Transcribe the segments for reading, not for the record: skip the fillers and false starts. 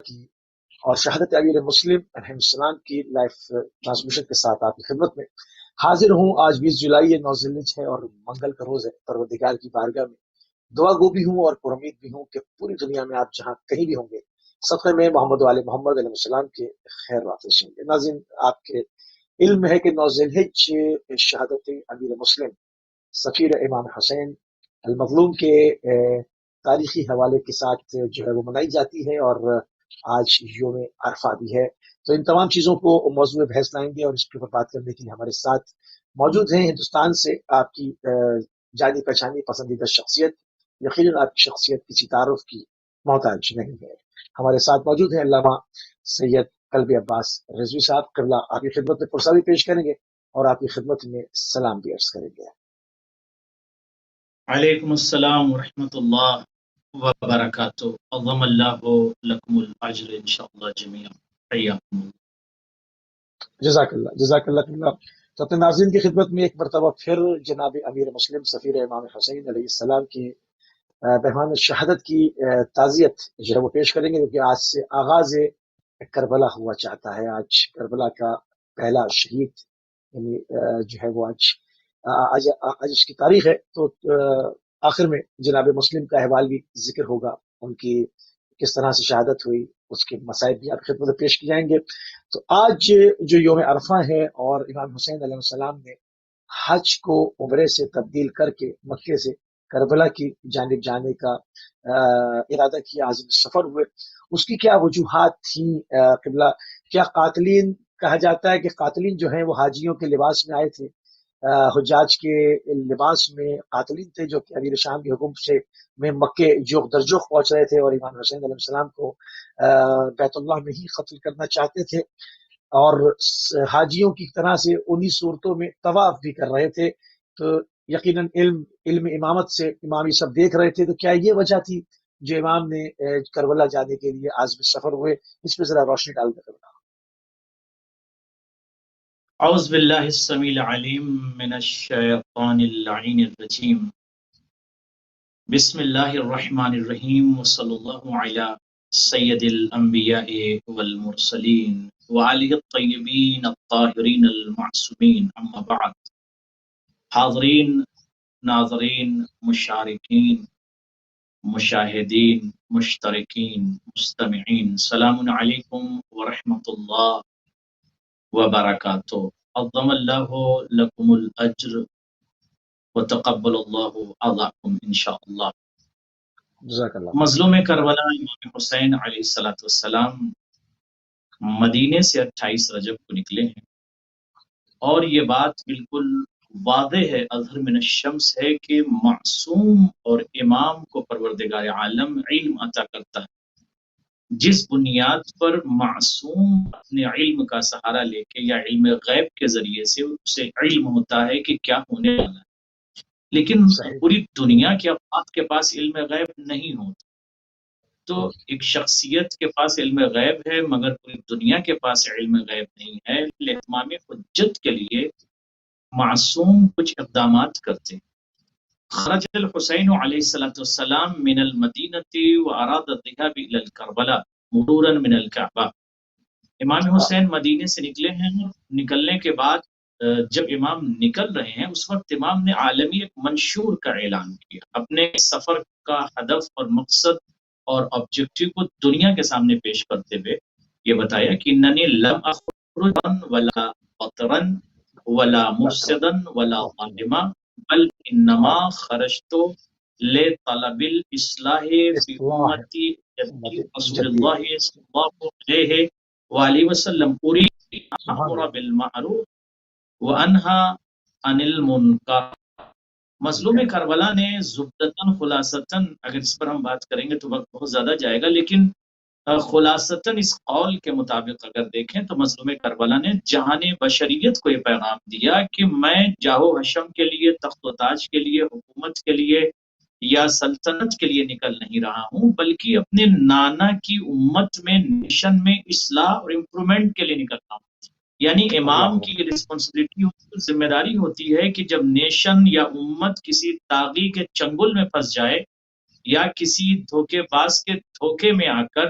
کی اور شہادت امیر مسلم علیہ السلام کی لائف ٹرانسمیشن کے ساتھ آپ کی خدمت میں حاضر ہوں۔ آج 20 جولائی نو ذی الحجہ ہے اور منگل کا روز ہے۔ پروردگار کی بارگاہ میں دعا گو بھی ہوں اور پر امید بھی ہوں کہ پوری دنیا میں آپ جہاں کہیں بھی ہوں گے صدقے میں محمد والے محمد علیہ السلام کے خیر واقع ہوں گے۔ ناظرین، آپ کے علم ہے کہ نو ذی الحجہ شہادت امیر مسلم سفیر امام حسین المظلوم کے تاریخی حوالے کے ساتھ جو ہے وہ منائی جاتی ہے، اور آج یوم عرفہ بھی ہے۔ تو ان تمام چیزوں کو موضوع بحث لائیں گے، اور اس کے اوپر بات کرنے کے لیے ہمارے ساتھ موجود ہیں ہندوستان سے آپ کی جانی پہچانی پسندیدہ شخصیت، یقیناً آپ کی شخصیت کسی تعارف کی محتاج نہیں ہے۔ ہمارے ساتھ موجود ہیں علامہ سید قلبی عباس رضوی صاحب، قبلہ آپ کی خدمت میں پرساوی پیش کریں گے اور آپ کی خدمت میں سلام بھی عرض کریں گے۔ علیکم السلام ورحمۃ اللہ وبرکاتہ۔ عظم اللہ لکم الاجر انشاءاللہ جمیعا، حیاکم اللہ۔ جزاک اللہ، جزاک اللہ خیر۔ تو اپنے ناظرین کی خدمت میں ایک مرتبہ پھر جناب امیر مسلم سفیر امام حسین علیہ السلام کی بہمان شہادت کی تعزیت جو ہے وہ پیش کریں گے، کیونکہ آج سے آغاز کربلا ہوا چاہتا ہے۔ آج کربلا کا پہلا شہید یعنی جو ہے وہ آج اس کی تاریخ ہے، تو آخر میں جناب مسلم کا احوال بھی ذکر ہوگا، ان کی کس طرح سے شہادت ہوئی، اس کے مسائل بھی آپ خدمت میں پیش کی جائیں گے۔ تو آج جو یوم عرفہ ہے اور امام حسین علیہ السلام نے حج کو عمرے سے تبدیل کر کے مکے سے کربلا کی جانب جانے کا ارادہ کیا، عازم سفر ہوئے، اس کی کیا وجوہات تھیں؟ قبلہ کیا قاتلین کہا جاتا ہے کہ قاتلین جو ہیں وہ حاجیوں کے لباس میں آئے تھے، حجاج کے لباس میں قاتلین تھے جو کہ امیر شام کے حکم سے میں مکے جوخ در جوخ پہنچ رہے تھے اور امام حسین علیہ السلام کو بیت اللہ میں ہی قتل کرنا چاہتے تھے، اور حاجیوں کی طرح سے انہی صورتوں میں طواف بھی کر رہے تھے۔ تو یقیناً علم امامت سے امام یہ سب دیکھ رہے تھے، تو کیا یہ وجہ تھی جو امام نے کربلا جانے کے لیے عازم سفر ہوئے؟ اس پہ ذرا روشنی ڈال دیں۔ اعوذ باللہ السمیع العلیم من الشیطان اللعین الرجیم، بسم اللہ الرحمن الرحیم، وصلی اللہ علی سید الانبیاء والمرسلین وعلی الطیبین الطاہرین المعصومین، اما بعد۔ حاضرین، ناظرین، مشارکین، مشاہدین، مشترکین، مستمعین، سلام علیکم ورحمۃ اللہ وبرکاتہ۔ عظم اللہ لکم الاجر وتقبل اللہ اعضاکم انشاءاللہ۔ جزاک اللہ۔ مظلوم کربلا امام حسین علیہ السلام مدینے سے 28 رجب کو نکلے ہیں، اور یہ بات بالکل واضح ہے، اظہر من الشمس ہے کہ معصوم اور امام کو پروردگار عالم علم عطا کرتا ہے۔ جس بنیاد پر معصوم اپنے علم کا سہارا لے کے یا علم غیب کے ذریعے سے اسے علم ہوتا ہے کہ کیا ہونے والا ہے، لیکن پوری دنیا کے افراد کے پاس علم غیب نہیں ہوتا۔ تو ایک شخصیت کے پاس علم غیب ہے مگر پوری دنیا کے پاس علم غیب نہیں ہے، لاتمام حجت کے لیے معصوم کچھ اقدامات کرتے ہیں۔ خرج الحسین علیہ السلام من المدینہ واراد الذهاب الى الکربلا مرورا من الکعبہ۔ امام حسین مدینے سے نکلے ہیں، نکلنے کے بعد جب امام نکل رہے ہیں اس وقت امام نے عالمی ایک منشور کا اعلان کیا، اپنے سفر کا ہدف اور مقصد اور آبجیکٹو کو دنیا کے سامنے پیش کرتے ہوئے یہ بتایا کہ اننی لم اخرج ولا قطرا ولا مفسدا ولا ظالما بل انما خرجت لطلب الاصلاح فی امتی رسول اللہ صلی اللہ علیہ وآلہ وسلم، امر بالمعروف وانہا عن المنکر۔ مظلوم کربلا نے زبدتاً خلاصتاً، اگر اس پر ہم بات کریں گے تو وقت بہت زیادہ جائے گا، لیکن خلاصتاً اس قول کے مطابق اگر دیکھیں تو مظلوم کربلا نے جہان بشریت کو یہ پیغام دیا کہ میں جاہ و حشم کے لیے، تخت و تاج کے لیے، حکومت کے لیے یا سلطنت کے لیے نکل نہیں رہا ہوں، بلکہ اپنے نانا کی امت میں نیشن میں اصلاح اور امپرومنٹ کے لیے نکل رہا ہوں۔ یعنی امام کی یہ رسپانسبلٹی ذمہ داری ہوتی ہے کہ جب نیشن یا امت کسی طاغی کے چنگل میں پھنس جائے یا کسی دھوکے باز کے دھوکے میں آ کر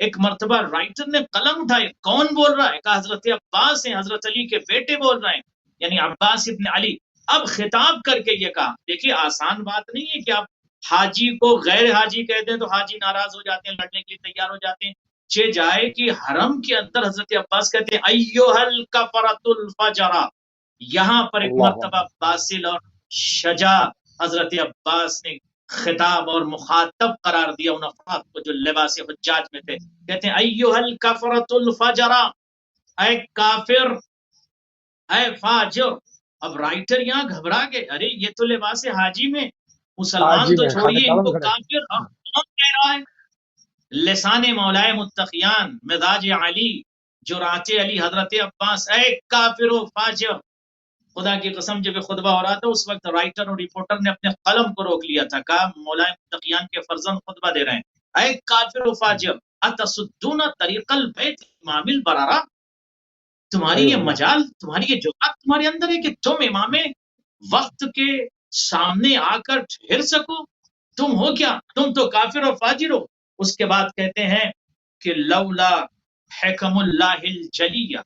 ایک مرتبہ رائٹر نے قلم اٹھائے، کون بول رہا ہے؟ کہا حضرت عباس ہیں، حضرت علی کے بیٹے بول رہے ہیں، یعنی عباس ابن علی۔ اب خطاب کر کے یہ کہا، دیکھیے آسان بات نہیں ہے کہ آپ حاجی کو غیر حاجی کہہ دیں تو حاجی ناراض ہو جاتے ہیں، لڑنے کے لیے تیار ہو جاتے ہیں۔ چہ جائے کہ حرم کے اندر حضرت عباس کہتے ہیں ایھا الکفرۃ الفجرہ، یہاں پر ایک اللہ مرتبہ باصل اور شجاع حضرت عباس نے خطاب اور مخاطب قرار دیا ان افراد کو جو لباس حجاج میں تھے، کہتے ہیں ایھا الکفرۃ الفجرہ، اے کافر، اے فاجر۔ اب رائٹر یہاں گھبرا گئے، ارے یہ تو لباس حاجی میں، مسلمان حاجی تو میں خانہ چھوڑیے، ان کعبہ کو میں کھڑے کافر اب کون کہہ رہا ہے؟ لسان مولائے متقیان، مزاج علی، جرات علی حضرت عباس، اے کافر و فاجر۔ خدا کی قسم جب یہ خطبہ ہو رہا تھا اس وقت رائٹر اور رپورٹر نے اپنے قلم کو روک لیا تھا، کہا مولائے متقیان کے فرزند خطبہ دے رہے ہیں، اے کافر و فاجر، اتصدون طریق البیت امام البررہ، تمہاری اے یہ اللہ، مجال، تمہاری یہ جرات تمہارے اندر ہے کہ تم امام وقت کے سامنے آ کر ٹھہر سکو؟ تم ہو کیا؟ تم تو کافر و فاجر ہو۔ اس کے بعد کہتے ہیں کہ لولا حکم اللہ الجلیہ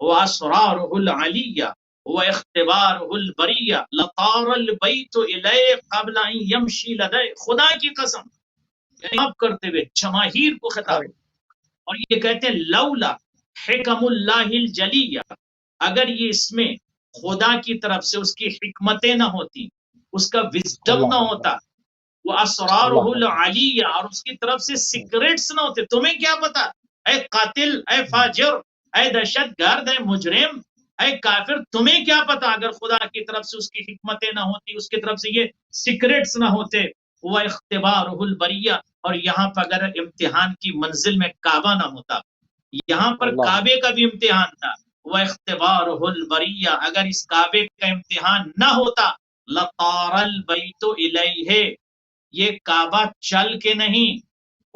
واسرارہ العلیہ واختبارہ البریہ لطار البیت الیہ قبل ان یمشی لدیہ۔ خدا کی قسم، خطاب کرتے ہوئے جماہیر کو خطاب، اور یہ کہتے ہیں لولا حکم اللہ الجلیہ، اگر یہ اس میں خدا کی طرف سے اس کی حکمتیں نہ ہوتی، اس کا وزڈم نہ اللہ ہوتا، وہ اسرارہ اللہ العلیہ، اور اس کی طرف سے سیکریٹس نہ ہوتے، تمہیں کیا پتا؟ اے قاتل، اے فاجر، اے دہشت گرد، اے مجرم، اے کافر، تمہیں کیا پتا اگر خدا کی طرف سے اس کی حکمتیں نہ ہوتی، اس کی طرف سے یہ سیکریٹس نہ ہوتے، وہ اختبارہ البریہ، اور یہاں پر اگر امتحان کی منزل میں کعبہ نہ ہوتا، یہاں پر اللہ کعبے کا بھی امتحان تھا، وہ اختبارہ البریہ، اگر اس کعبے کا امتحان نہ ہوتا لطار البیت الیہ، یہ کعبہ چل کے نہیں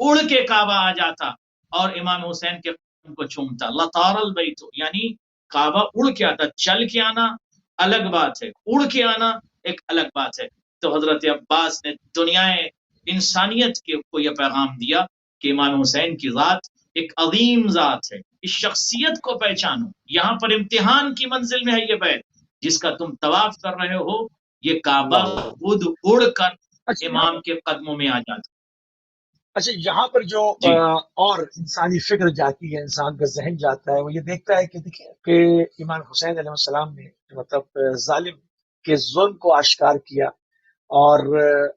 اڑ کے کعبہ آ جاتا اور امام حسین کے قدم کو چومتا۔ لطار البیت یعنی کعبہ اڑ کے آتا، چل کے آنا الگ بات ہے، اڑ کے آنا ایک الگ بات ہے۔ تو حضرت عباس نے دنیا انسانیت کو یہ پیغام دیا کہ امام حسین کی ذات ایک عظیم ذات ہے، اس شخصیت کو پہچانو، یہاں پر امتحان کی منزل میں ہے یہ بیت، جس کا تم طواف کر رہے ہو، یہ کعبہ اللہ۔ خود اڑ کر اچھا امام کے قدموں میں آ جاتا۔ اچھا، یہاں پر جو جی اور انسانی فکر جاتی ہے، انسان کا ذہن جاتا ہے، وہ یہ دیکھتا ہے کہ دیکھیں کہ امام حسین علیہ السلام نے مطلب ظالم کے ظلم کو آشکار کیا، اور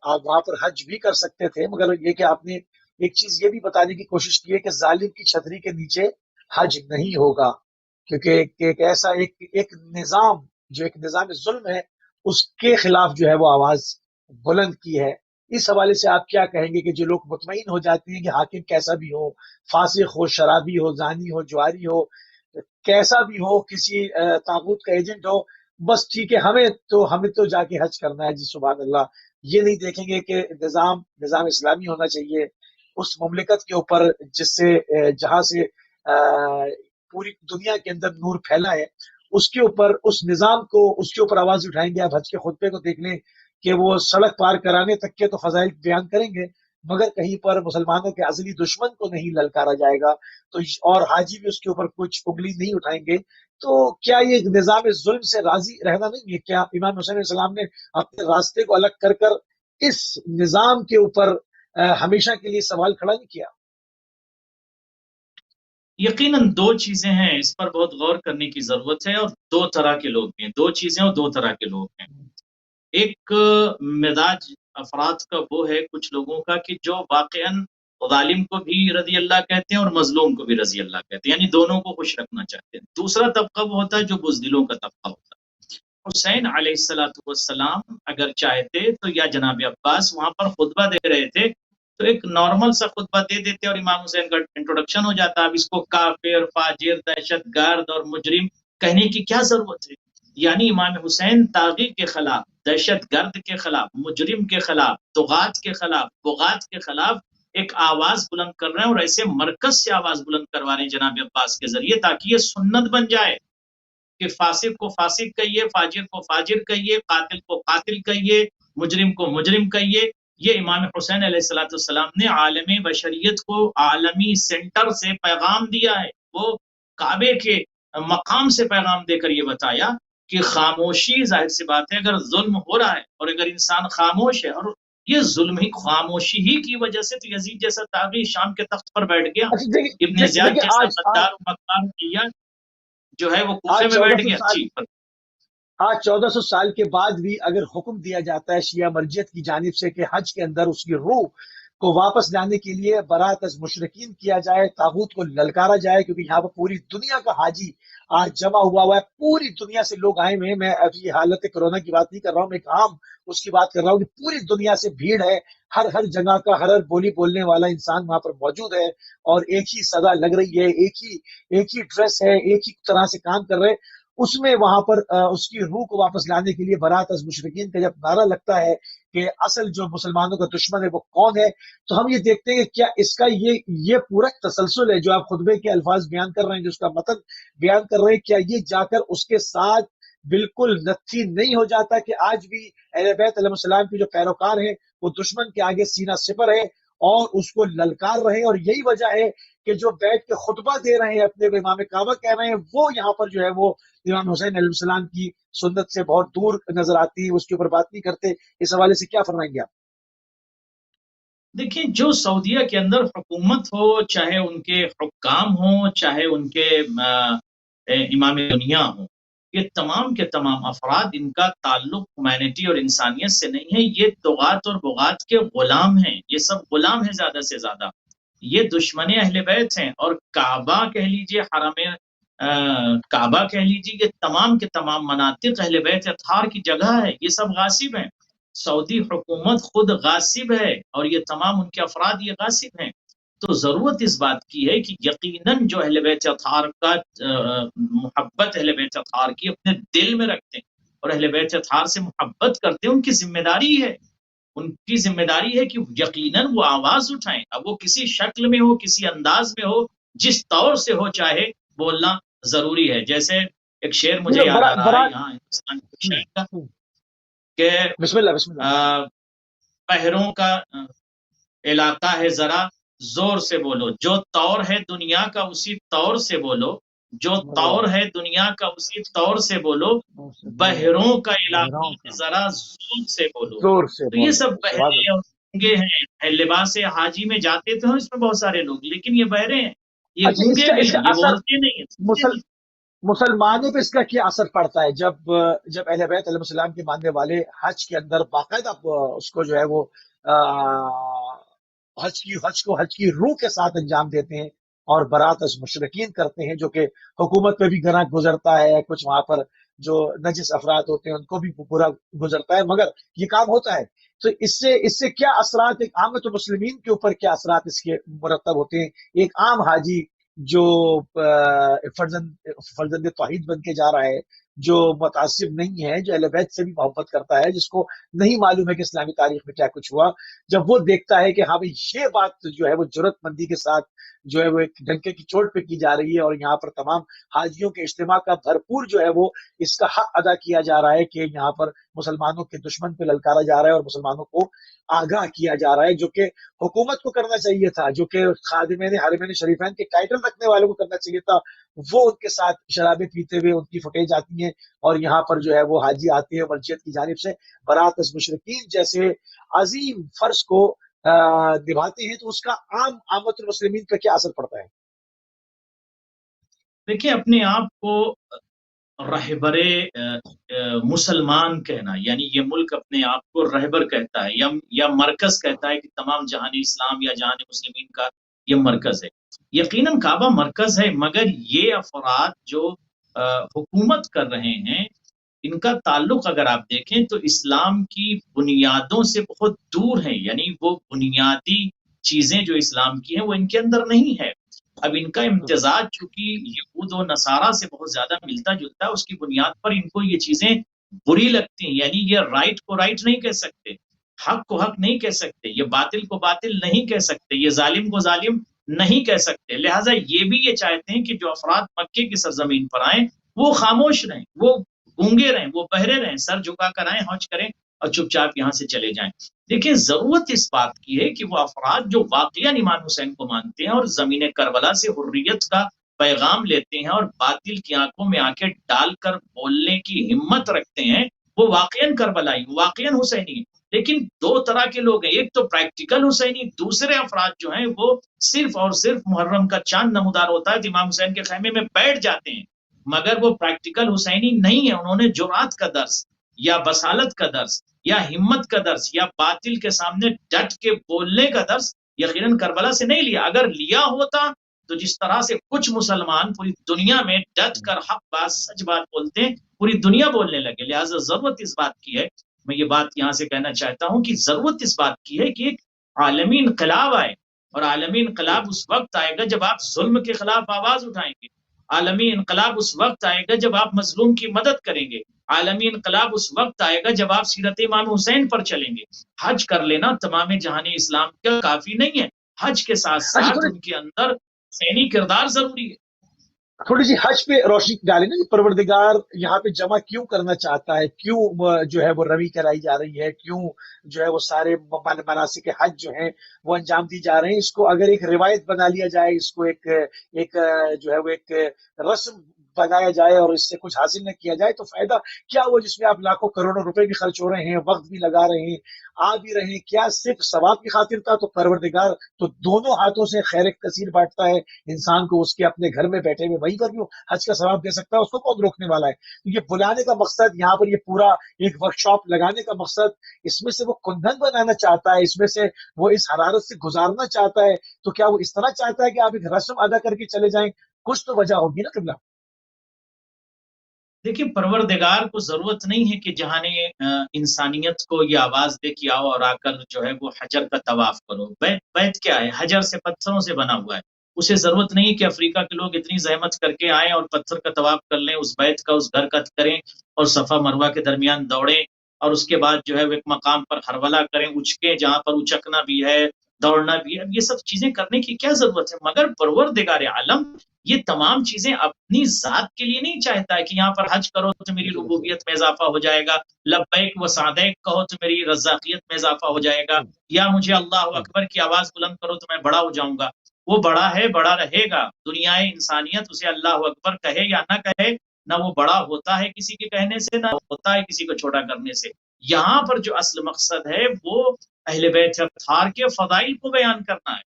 آپ وہاں پر حج بھی کر سکتے تھے، مگر یہ کہ آپ نے ایک چیز یہ بھی بتانے کی کوشش کی ہے کہ ظالم کی چھتری کے نیچے حج نہیں ہوگا، کیونکہ ایک ایسا ایک نظام جو ایک نظام ظلم ہے، اس کے خلاف جو ہے وہ آواز بلند کی ہے۔ اس حوالے سے آپ کیا کہیں گے کہ جو لوگ مطمئن ہو جاتے ہیں کہ حاکم کیسا بھی ہو، فاسق ہو، شرابی ہو، زانی ہو، جواری ہو، کیسا بھی ہو، کسی طاغوت کا ایجنٹ ہو، بس ٹھیک ہے، ہمیں تو جا کے حج کرنا ہے، جی سبحان اللہ، یہ نہیں دیکھیں گے کہ نظام اسلامی ہونا چاہیے اس مملکت کے اوپر، جس سے جہاں سے پوری دنیا کے اندر نور پھیلا ہے، اس کے اوپر، اس نظام کو، اس کے اوپر آواز اٹھائیں گے۔ آپ حج کے خطبے کو دیکھ لیں کہ وہ سڑک پار کرانے تک کے تو فضائل بیان کریں گے، مگر کہیں پر مسلمانوں کے ازلی دشمن کو نہیں للکارا جائے گا، تو اور حاجی بھی اس کے اوپر کچھ انگلی نہیں اٹھائیں گے۔ تو کیا یہ نظام ظلم سے راضی رہنا نہیں ہے؟ کیا امام حسین علیہ السلام نے اپنے راستے کو الگ کر کر اس نظام کے اوپر ہمیشہ کے لیے سوال کھڑا نہیں کیا؟ یقیناً دو چیزیں ہیں، اس پر بہت غور کرنے کی ضرورت ہے، اور دو طرح کے لوگ ہیں، دو چیزیں اور دو طرح کے لوگ ہیں۔ ایک مزاج افراد کا وہ ہے کچھ لوگوں کا کہ جو واقعاً ظالم کو بھی رضی اللہ کہتے ہیں اور مظلوم کو بھی رضی اللہ کہتے ہیں، یعنی دونوں کو خوش رکھنا چاہتے ہیں۔ دوسرا طبقہ وہ ہوتا ہے جو بزدلوں کا طبقہ ہوتا ہے۔ حسین علیہ السلام اگر چاہتے تو، یا جناب عباس وہاں پر خطبہ دے رہے تھے تو ایک نارمل سا خطبہ دے دیتے اور امام حسین کا انٹروڈکشن ہو جاتا۔ اب اس کو کافر، فاجر، دہشت گرد اور مجرم کہنے کی کیا ضرورت ہے؟ یعنی امام حسین طاغی کے خلاف، دہشت گرد کے خلاف، مجرم کے خلاف، طغات کے خلاف، بغات کے خلاف ایک آواز بلند کر رہے ہیں، اور ایسے مرکز سے آواز بلند کروا رہے ہیں جناب عباس کے ذریعے، تاکہ یہ سنت بن جائے کہ فاسق کو فاسق کہیے، فاجر کو فاجر کہیے، قاتل کو قاتل کہیے، مجرم کو مجرم کہیے۔ یہ امام حسین علیہ السلام نے عالم بشریت کو عالمی سینٹر سے پیغام دیا ہے. وہ کعبے کے مقام سے پیغام دے کر یہ بتایا کہ خاموشی، ظاہر سی بات ہے اگر ظلم ہو رہا ہے اور اگر انسان خاموش ہے، اور یہ ظلم ہی خاموشی ہی کی وجہ سے تو یزید جیسا طاغی شام کے تخت پر بیٹھ گیا. اچھا دیکھیے ابن زیاد دیکھیے جیسا آج غدار و مکار کیا جو ہے وہ کوفے آج میں بیٹھ 1400 گیا. سال جی آج 1400 سال کے بعد بھی اگر حکم دیا جاتا ہے شیعہ مرجعیت کی جانب سے کہ حج کے اندر اس کی روح کو واپس لانے کے لیے برات از مشرکین کیا جائے، طاغوت کو للکارا جائے، کیونکہ یہاں پر پوری دنیا کا حاجی آج جمع ہوا ہے، پوری دنیا سے لوگ آئے ہوئے ہیں. میں ابھی حالت کرونا کی بات نہیں کر رہا ہوں، میں ایک عام اس کی بات کر رہا ہوں کہ پوری دنیا سے بھیڑ ہے، ہر جگہ کا ہر بولی بولنے والا انسان وہاں پر موجود ہے، اور ایک ہی صدا لگ رہی ہے، ایک ہی ڈریس ہے، ایک ہی طرح سے کام کر رہے. اس میں وہاں پر اس کی روح کو واپس لانے کے لیے برات از مشرکین کا جب نعرہ لگتا ہے کہ اصل جو مسلمانوں کا دشمن ہے وہ کون ہے، تو ہم یہ دیکھتے ہیں کہ کیا اس کا یہ پورا تسلسل ہے جو آپ خطبے کے الفاظ بیان کر رہے ہیں، جو اس کا متن بیان کر رہے ہیں، کیا یہ جا کر اس کے ساتھ بالکل نتھی نہیں ہو جاتا کہ آج بھی اہل بیت علیہ السلام کے جو پیروکار ہیں وہ دشمن کے آگے سینہ سپر ہے اور اس کو للکار رہے ہیں، اور یہی وجہ ہے کہ جو بیٹھ کے خطبہ دے رہے ہیں اپنے امام کعبہ کہہ رہے ہیں، وہ یہاں پر جو ہے وہ امام حسین علیہ السلام کی سنت سے بہت دور نظر آتی ہے، اس کے اوپر بات نہیں کرتے. اس حوالے سے کیا فرمائیں گے آپ؟ دیکھیں، جو سعودیہ کے اندر حکومت ہو، چاہے ان کے حکام ہوں، چاہے ان کے امام دنیا ہوں، یہ تمام کے تمام افراد، ان کا تعلق ہیومینٹی اور انسانیت سے نہیں ہے. یہ طغات اور بغات کے غلام ہیں، یہ سب غلام ہیں زیادہ سے زیادہ. یہ دشمن اہل بیت ہیں، اور کعبہ کہہ لیجئے، حرم کعبہ کہہ لیجئے، یہ تمام کے تمام مناطق اہل بیت اطہار کی جگہ ہے. یہ سب غاصب ہیں. سعودی حکومت خود غاصب ہے، اور یہ تمام ان کے افراد یہ غاصب ہیں. تو ضرورت اس بات کی ہے کہ یقیناً جو اہل بیت اطہار کا محبت اہل بیت اطہار کی اپنے دل میں رکھتے ہیں اور اہل بیت اطہار سے محبت کرتے ہیں، ان کی ذمہ داری ہے، ان کی ذمہ داری ہے کہ یقیناً وہ آواز اٹھائیں. اب وہ کسی شکل میں ہو، کسی انداز میں ہو، جس طور سے ہو، چاہے بولنا ضروری ہے. جیسے ایک شعر مجھے یاد آ رہا ہے یہاں ہندوستان کے شعر کا، کہ بسم اللہ بسم اللہ. پہروں کا علاقہ ہے، ذرا زور سے بولو، جو طور ہے دنیا کا اسی طور سے بولو، جو طور ہے دنیا کا اسی طور سے بولو، بہروں کا علاقہ ہے ذرا زور سے بولو. زور سے تو یہ سب سبحان بہرے اور گونگے ہیں. لباس حاجی میں جاتے تو ہیں اس میں بہت سارے لوگ، لیکن یہ بہرے ہیں، یہ اچھا، اس گونگے کا بھی اس ہیں، کا یہ اثر بولتے نہیں ہیں. مسلمانوں پہ اس کا کیا اثر پڑتا ہے جب اہل بیت علیہ السلام کے ماننے والے حج کے اندر باقاعدہ اس کو جو ہے وہ حج کی روح کے ساتھ انجام دیتے ہیں اور برات از مشرکین کرتے ہیں، جو کہ حکومت پہ بھی گناہ گزرتا ہے، کچھ وہاں پر جو نجس افراد ہوتے ہیں ان کو بھی برا گزرتا ہے، مگر یہ کام ہوتا ہے. تو اس سے کیا اثرات ایک عامت مسلمین کے اوپر کیا اثرات اس کے مرتب ہوتے ہیں؟ ایک عام حاجی جو فرزند توحید بن کے جا رہا ہے، جو متعصب نہیں ہے، جو اہل بیت سے بھی محبت کرتا ہے، جس کو نہیں معلوم ہے کہ اسلامی تاریخ میں کیا کچھ ہوا، جب وہ دیکھتا ہے کہ ہاں بھائی یہ بات جو ہے وہ جرات مندی کے ساتھ جو ہے وہ ایک ڈنکے کی چوٹ پہ کی جا رہی ہے، اور یہاں پر تمام حاجیوں کے اجتماع کا بھرپور جو ہے وہ اس کا حق ادا کیا جا رہا ہے کہ یہاں پر مسلمانوں کے دشمن پہ للکارا جا رہا ہے اور مسلمانوں کو آگاہ کیا جا رہا ہے، جو کہ حکومت کو کرنا چاہیے تھا، جو کہ خادمین حرمین شریفین کے ٹائٹل رکھنے والوں کو کرنا چاہیے تھا. وہ ان کے ساتھ شرابیں پیتے ہوئے ان کی فوٹیج آتی ہیں، اور یہاں پر جو ہے وہ حاجی آتے ہیں مرجعیت کی جانب سے برات از مشرکین جیسے عظیم فرض کو نبھاتے ہیں. تو اس کا عام عامت المسلمین پہ کیا اثر پڑتا ہے؟ دیکھیں، اپنے آپ کو رہبر مسلمان کہنا، یعنی یہ ملک اپنے آپ کو رہبر کہتا ہے یا مرکز کہتا ہے کہ تمام جہان اسلام یا جہان مسلمین کا یہ مرکز ہے. یقیناً کعبہ مرکز ہے، مگر یہ افراد جو حکومت کر رہے ہیں، ان کا تعلق اگر آپ دیکھیں تو اسلام کی بنیادوں سے بہت دور ہیں. یعنی وہ بنیادی چیزیں جو اسلام کی ہیں وہ ان کے اندر نہیں ہے. اب ان کا امتزاج چونکہ یہود و نصارہ سے بہت زیادہ ملتا جلتا ہے، اس کی بنیاد پر ان کو یہ چیزیں بری لگتی ہیں. یعنی یہ رائٹ کو رائٹ نہیں کہہ سکتے، حق کو حق نہیں کہہ سکتے، یہ باطل کو باطل نہیں کہہ سکتے، یہ ظالم کو ظالم نہیں کہہ سکتے. لہٰذا یہ بھی یہ چاہتے ہیں کہ جو افراد مکے کی سرزمین پر آئیں وہ خاموش رہیں، وہ گونگے رہیں، وہ بہرے رہیں، سر جھکا کر آئیں، حج کریں اور چپ چاپ یہاں سے چلے جائیں. دیکھیں ضرورت اس بات کی ہے کہ وہ افراد جو واقعاً امام حسین کو مانتے ہیں اور زمین کربلا سے حریت کا پیغام لیتے ہیں اور باطل کی آنکھوں میں آنکھیں ڈال کر بولنے کی ہمت رکھتے ہیں، وہ واقعاً کربلائی، واقعاً حسینی ہیں. لیکن دو طرح کے لوگ ہیں، ایک تو پریکٹیکل حسینی، دوسرے افراد جو ہیں وہ صرف اور صرف محرم کا چاند نمودار ہوتا ہے تو امام حسین کے خیمے میں بیٹھ جاتے ہیں، مگر وہ پریکٹیکل حسینی نہیں ہے. انہوں نے جرات کا درس یا بصالت کا درس یا ہمت کا درس یا باطل کے سامنے ڈٹ کے بولنے کا درس یقیناً کربلا سے نہیں لیا. اگر لیا ہوتا تو جس طرح سے کچھ مسلمان پوری دنیا میں ڈٹ کر حق بات سچ بات بولتے ہیں، پوری دنیا بولنے لگے. لہٰذا ضرورت اس بات کی ہے، میں یہ بات یہاں سے کہنا چاہتا ہوں کہ ضرورت اس بات کی ہے کہ ایک عالمی انقلاب آئے، اور عالمی انقلاب اس وقت آئے گا جب آپ ظلم کے خلاف آواز اٹھائیں گے. عالمی انقلاب اس وقت آئے گا جب آپ مظلوم کی مدد کریں گے. عالمی انقلاب اس وقت آئے گا جب آپ سیرت امام حسین پر چلیں گے. حج کر لینا تمام جہان اسلام کا کافی نہیں ہے، حج کے ساتھ اچھا ساتھ ان کے اندر حسینی کردار ضروری ہے. تھوڑی سی حج پہ روشنی ڈالیں نا کہ پروردگار یہاں پہ جمع کیوں کرنا چاہتا ہے، کیوں جو ہے وہ روی کرائی جا رہی ہے، کیوں جو ہے وہ سارے مناسک حج جو ہیں وہ انجام دی جا رہے ہیں. اس کو اگر ایک روایت بنا لیا جائے، اس کو ایک جو ہے وہ ایک رسم بنایا جائے اور اس سے کچھ حاصل نہ کیا جائے تو فائدہ کیا ہوا جس میں آپ لاکھوں کروڑوں روپے بھی خرچ ہو رہے ہیں، وقت بھی لگا رہے ہیں، آ بھی رہے ہیں. کیا صرف ثواب کی خاطر تھا؟ تو پروردگار تو دونوں ہاتھوں سے خیر کثیر بانٹتا ہے انسان کو، اس کے اپنے گھر میں بیٹھے ہوئے وہیں پر بھی حج کا ثواب دے سکتا ہے، اس کو کون روکنے والا ہے؟ تو یہ بلانے کا مقصد، یہاں پر یہ پورا ایک ورک شاپ لگانے کا مقصد، اس میں سے وہ کندن بنانا چاہتا ہے، اس میں سے وہ اس حرارت سے گزارنا چاہتا ہے. تو کیا وہ اس طرح چاہتا ہے کہ آپ ایک رسم ادا کر کے چلے جائیں؟ کچھ تو وجہ ہوگی نا قبلہ. دیکھیے پروردگار کو ضرورت نہیں ہے کہ جہاں انسانیت کو یہ آواز دے کہ آؤ اور آ کر جو ہے وہ حجر کا طواف کرو. بیت کیا ہے؟ حجر سے، پتھروں سے بنا ہوا ہے. اسے ضرورت نہیں کہ افریقہ کے لوگ اتنی زحمت کر کے آئیں اور پتھر کا طواف کر لیں، اس بیت کا، اس گھر کا کریں اور صفا مروہ کے درمیان دوڑیں اور اس کے بعد جو ہے وہ ایک مقام پر ہرولہ کریں، اچکیں جہاں پر اچکنا بھی ہے، دوڑنا بھی ہے. اب یہ سب چیزیں کرنے کی کیا ضرورت ہے؟ مگر پروردگار عالم یہ تمام چیزیں اپنی ذات کے لیے نہیں چاہتا ہے کہ یہاں پر حج کرو تو میری ربوبیت میں اضافہ ہو جائے گا، لبیک و سعدیک کہو تو میری رزاقیت میں اضافہ ہو جائے گا، یا مجھے اللہ اکبر کی آواز بلند کرو تو میں بڑا ہو جاؤں گا. وہ بڑا ہے، بڑا رہے گا. دنیا انسانیت اسے اللہ اکبر کہے یا نہ کہے، نہ وہ بڑا ہوتا ہے کسی کے کہنے سے، نہ ہوتا ہے کسی کو چھوٹا کرنے سے. یہاں پر جو اصل مقصد ہے وہ اہل بیت اطہار کے فضائل کو بیان کرنا ہے،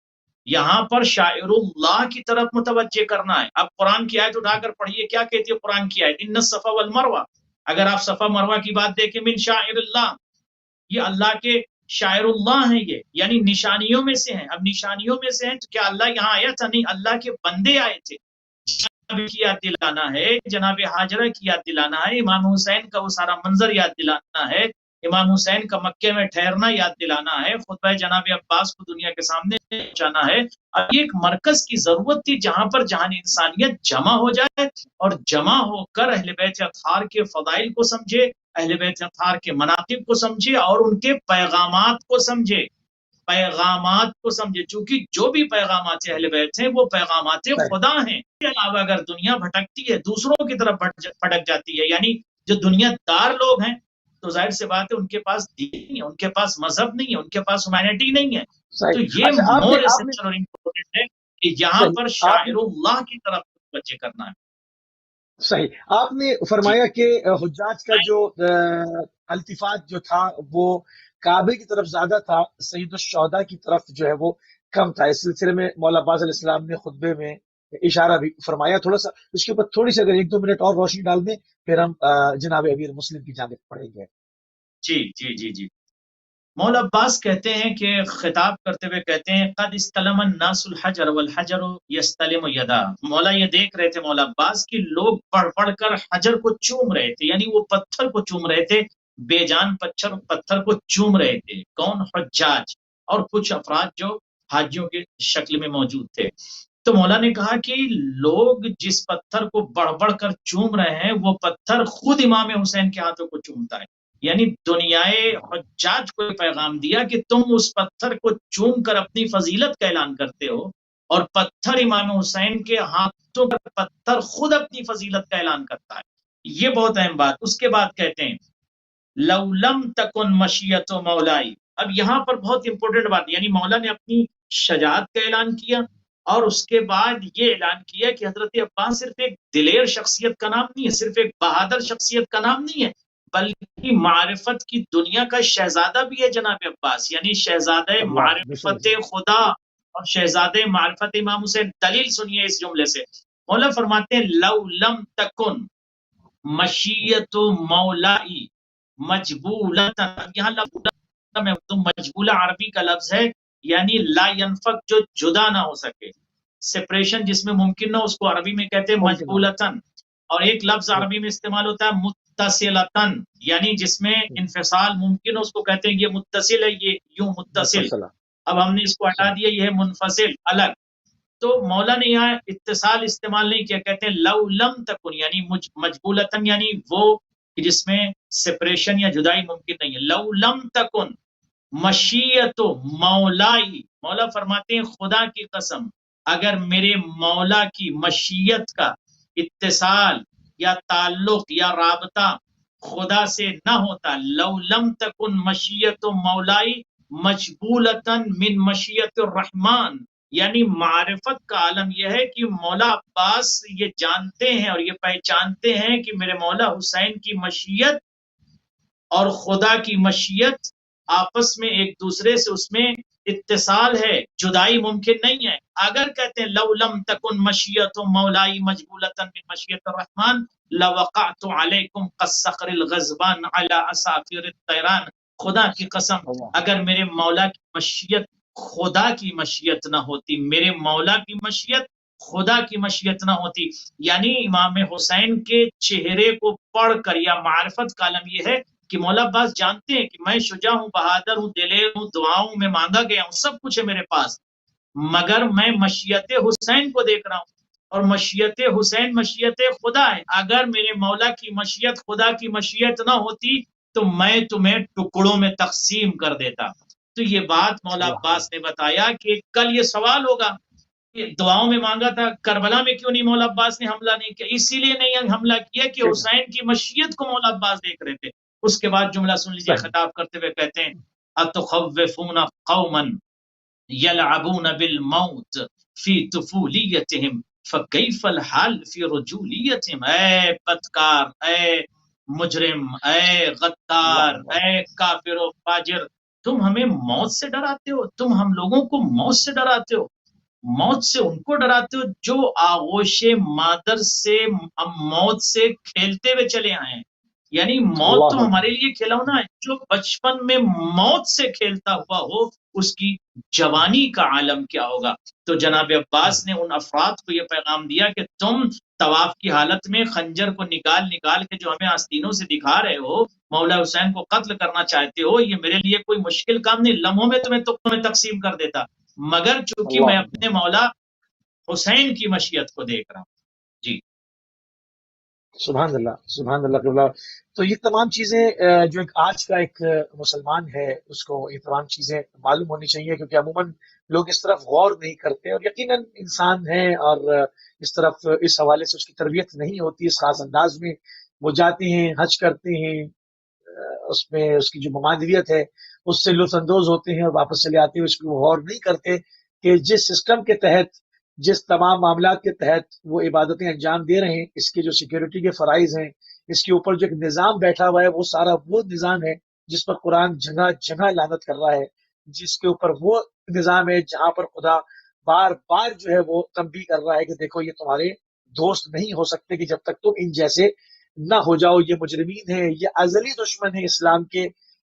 یہاں پر شاعر اللہ کی طرف متوجہ کرنا ہے. اب قرآن کی آیت اٹھا کر پڑھیے، کیا کہتی ہے قرآن کی آیت؟ ان الصفا والمروہ. اگر آپ صفا مروہ کی بات دیکھیں، من شاعر اللہ، یہ اللہ کے شاعر اللہ ہیں، یہ یعنی نشانیوں میں سے ہیں. اب نشانیوں میں سے ہیں تو کیا اللہ یہاں آیا تھا؟ نہیں، اللہ کے بندے آئے تھے. جناب کی یاد دلانا ہے، جناب حاجرہ کی یاد دلانا ہے، امام حسین کا وہ سارا منظر یاد دلانا ہے، امام حسین کا مکے میں ٹھہرنا یاد دلانا ہے، خطبہ جناب عباس کو دنیا کے سامنے پہنچانا ہے. اب یہ ایک مرکز کی ضرورت تھی جہاں پر جہان انسانیت جمع ہو جائے اور جمع ہو کر اہل بیت اطہار کے فضائل کو سمجھے، اہل بیت اطہار کے مناقب کو سمجھے اور ان کے پیغامات کو سمجھے. پیغامات کو سمجھے، چونکہ جو بھی پیغامات اہل بیت ہیں وہ پیغامات خدا ہیں. اس کے علاوہ اگر دنیا بھٹکتی ہے، دوسروں کی طرف بھٹک جاتی ہے، یعنی جو دنیا دار لوگ ہیں تو ظاہر سی بات ہے ان کے پاس دین نہیں ہے، ان کے پاس مذہب نہیں ہے، ان کے پاس ہیومینٹی نہیں ہے. تو یہ مور اسینشل اور امپورٹنٹ ہے کہ یہاں پر شاعر اللہ کی طرف بچے کرنا ہے. صحیح. آپ نے فرمایا کہ حجاج کا جو التفات جو تھا وہ کعبے کی طرف زیادہ تھا، سید الشہداء کی طرف جو ہے وہ کم تھا. اس سلسلے میں مولا عباس علیہ السلام نے خطبے میں اشارہ بھی فرمایا. تھوڑا سا اس کے اوپر تھوڑی سی اگر 1-2 منٹ اور روشنی ڈال دیں پھر ہم جناب امیر مسلم کی جانب پڑھیں گے. جی جی جی جی. مولا عباس کہتے ہیں کہ خطاب کرتے ہوئے کہتے ہیں قد استلم الناس الحجر والحجر یستلم یدا. مولا یہ دیکھ رہے تھے مولا عباس کہ لوگ پڑھ پڑھ کر حجر کو چوم رہے تھے، یعنی وہ پتھر کو چوم رہے تھے، بے جان پتھر کو چوم رہے تھے. کون؟ حجاج اور کچھ افراد جو حاجیوں کی شکل میں موجود تھے. تو مولا نے کہا کہ لوگ جس پتھر کو بڑھ بڑھ کر چوم رہے ہیں وہ پتھر خود امام حسین کے ہاتھوں کو چومتا ہے. یعنی دنیائے حجاج کو پیغام دیا کہ تم اس پتھر کو چوم کر اپنی فضیلت کا اعلان کرتے ہو، اور پتھر امام حسین کے ہاتھوں پر پتھر خود اپنی فضیلت کا اعلان کرتا ہے. یہ بہت اہم بات. اس کے بعد کہتے ہیں لو لم تکن مشیت و مولائی. اب یہاں پر بہت امپورٹنٹ بات، یعنی مولا نے اپنی شجاعت کا اعلان کیا اور اس کے بعد یہ اعلان کیا کہ حضرت عباس صرف ایک دلیر شخصیت کا نام نہیں ہے، صرف ایک بہادر شخصیت کا نام نہیں ہے، بلکہ معرفت کی دنیا کا شہزادہ بھی ہے جناب عباس، یعنی شہزادہ اللہ بے معرفت شک خدا اور شہزادہ معرفت امام حسین. دلیل سنیے اس جملے سے، مولا فرماتے ہیں لو لم تکن مشیت مولائی مجبولتن. یہاں مجبولہ عربی کا لفظ ہے، یعنی لا ینفک، جو جدا نہ ہو سکے، سپریشن جس میں ممکن نہ، اس کو عربی میں کہتے ہیں ممکن ہو مجبولتن. اور ایک لفظ عربی میں استعمال ہوتا ہے متصلتن، یعنی جس میں انفصال ممکن ہو، اس کو کہتے ہیں یہ متصل ہے، یہ یوں متصل. متصلہ. اب ہم نے اس کو ہٹا دیا، یہ ہے منفصل، الگ. تو مولا نے یہاں اتصال استعمال نہیں کیا، کہتے ہیں لو لم تکن، یعنی مجبولتن، یعنی وہ جس میں سپریشن یا جدائی ممکن نہیں ہے. لو لم تکن مشیت مولائی، مولا فرماتے ہیں خدا کی قسم اگر میرے مولا کی مشیت کا اتصال یا تعلق یا رابطہ خدا سے نہ ہوتا، لو لم تکن مشیت مولائی مجبولتن من مشیت الرحمن، یعنی معرفت کا عالم یہ ہے کہ مولا عباس یہ جانتے ہیں اور یہ پہچانتے ہیں کہ میرے مولا حسین کی مشیت اور خدا کی مشیت آپس میں ایک دوسرے سے اس میں اتصال ہے، جدائی ممکن نہیں ہے. اگر کہتے ہیں لو لم تکن مشیت مولائی مجبولتن من مشیت الرحمن لوقعت علیکم کالصقر الغضبان علی اسافیر الطیران. خدا کی قسم اگر میرے مولا کی مشیت خدا کی مشیت نہ ہوتی، میرے مولا کی مشیت خدا کی مشیت نہ ہوتی، یعنی امام حسین کے چہرے کو پڑھ کر یا معرفت کا عالم یہ ہے کہ مولا عباس جانتے ہیں کہ میں شجاع ہوں، بہادر ہوں، دلیر ہوں، دعاؤں میں مانگا گیا ہوں، سب کچھ ہے میرے پاس، مگر میں مشیت حسین کو دیکھ رہا ہوں اور مشیت حسین مشیت خدا ہے. اگر میرے مولا کی مشیت خدا کی مشیت نہ ہوتی تو میں تمہیں ٹکڑوں میں تقسیم کر دیتا. تو یہ بات مولا عباس نے بتایا کہ کل یہ سوال ہوگا کہ دعاؤں میں مانگا تھا، کربلا میں کیوں نہیں مولا عباس نے حملہ نہیں کیا؟ اسی لیے نہیں حملہ کیا کہ حسین کی مشیت کو مولا عباس دیکھ رہے تھے. اس کے بعد جملہ سن لیجیے، خطاب کرتے ہوئے کہتے ہیں اتخوفون قوما یلعبون بالموت فی طفولیتہم فکیف الحال فی رجولیتہم. اے بدکار، اے مجرم، اے غدار، اے کافر و فاجر، تم ہمیں موت سے ڈراتے ہو، تم ہم لوگوں کو موت سے ڈراتے ہو. موت سے ان کو ڈراتے ہو جو آغوش مادر سے موت سے کھیلتے ہوئے چلے آئے ہیں، یعنی موت تو ہمارے لیے کھلونا ہے. جو بچپن میں موت سے کھیلتا ہوا ہو اس کی جوانی کا عالم کیا ہوگا. تو جناب عباس نے ان افراد کو یہ پیغام دیا کہ تم طواف کی حالت میں خنجر کو نکال کے جو ہمیں آستینوں سے دکھا رہے ہو، مولا حسین کو قتل کرنا چاہتے ہو، یہ میرے لیے کوئی مشکل کام نہیں، لمحوں میں تمہیں تقسیم کر دیتا، مگر چونکہ میں اپنے مولا حسین کی مشیت کو دیکھ رہا ہوں. جی سبحان اللہ، سبحان اللہ قبلہ. تو یہ تمام چیزیں جو ایک آج کا ایک مسلمان ہے اس کو یہ تمام چیزیں معلوم ہونی چاہیے، کیونکہ عموماً لوگ اس طرف غور نہیں کرتے، اور یقیناً انسان ہے اور اس طرف اس حوالے سے اس کی تربیت نہیں ہوتی اس خاص انداز میں. وہ جاتے ہیں، حج کرتے ہیں، اس میں اس کی جو ممانعیت ہے اس سے لطف اندوز ہوتے ہیں اور واپس چلے آتے ہیں. اس کو غور نہیں کرتے کہ جس سسٹم کے تحت، جس تمام معاملات کے تحت وہ عبادتیں انجام دے رہے ہیں، اس کے جو سیکیورٹی کے فرائض ہیں، اس کے اوپر جو ایک نظام بیٹھا ہوا ہے، وہ سارا وہ نظام ہے جس پر قرآن جگہ جگہ لعنت کر رہا ہے، جس کے اوپر وہ نظام ہے جہاں پر خدا بار بار جو ہے وہ تنبیہ کر رہا ہے کہ دیکھو یہ تمہارے دوست نہیں ہو سکتے کہ جب تک تم ان جیسے نہ ہو جاؤ. یہ مجرمین ہیں، یہ ازلی دشمن ہیں اسلام کے،